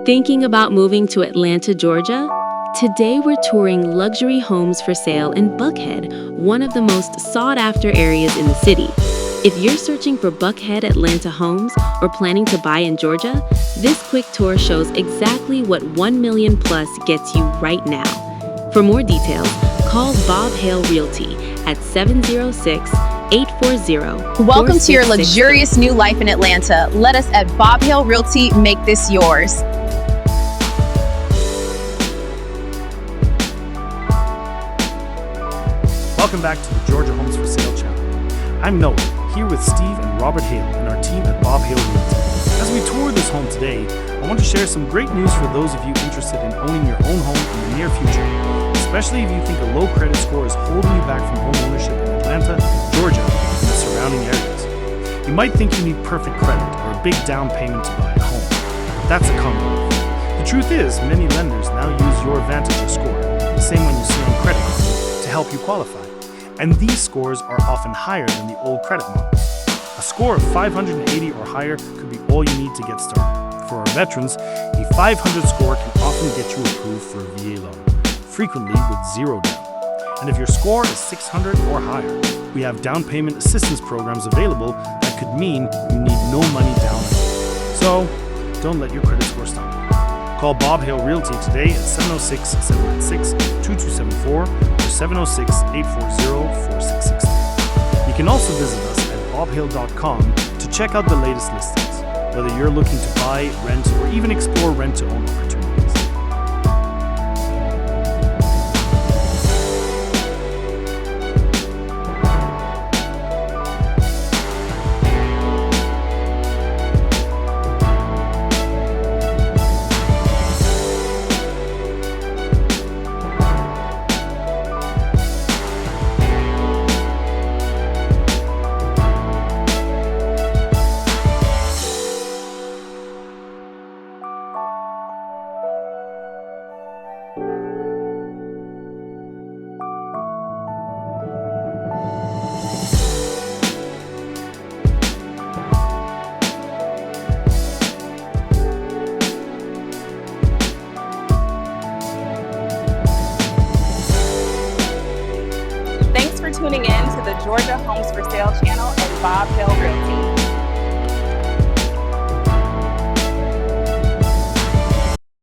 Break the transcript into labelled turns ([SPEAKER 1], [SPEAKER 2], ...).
[SPEAKER 1] Thinking about moving to Atlanta, Georgia? Today we're touring luxury homes for sale in Buckhead, one of the most sought-after areas in the city. If you're searching for Buckhead Atlanta homes or planning to buy in Georgia, this quick tour shows exactly what 1 million plus gets you right now. For more details, call Bob Hale Realty at 706-840-4663.
[SPEAKER 2] Welcome to your luxurious new life in Atlanta. Let us at Bob Hale Realty make this yours.
[SPEAKER 3] Welcome back to the Georgia Homes for Sale channel. I'm Noah, here with Steve and Robert Hale and our team at Bob Hale Realty. As we tour this home today, I want to share some great news for those of you interested in owning your own home in the near future, especially if you think a low credit score is holding you back from homeownership in Atlanta, Georgia, and the surrounding areas. You might think you need perfect credit or a big down payment to buy a home, but that's a common myth. The truth is, many lenders now use your VantageScore, the same one you see on credit cards, to help you qualify. And these scores are often higher than the old credit model. A score of 580 or higher could be all you need to get started. For our veterans, a 500 score can often get you approved for a VA loan, frequently with zero down. And if your score is 600 or higher, we have down payment assistance programs available that could mean you need no money down at all. So, don't let your credit score stop you. Call Bob Hale Realty today at 706-796-2274 or 706-840-4663. You can also visit us at bobhale.com to check out the latest listings, whether you're looking to buy, rent, or even explore rent-to-own opportunities.
[SPEAKER 2] Thanks for tuning in to the Georgia Homes for Sale channel and Bob Hale Realty.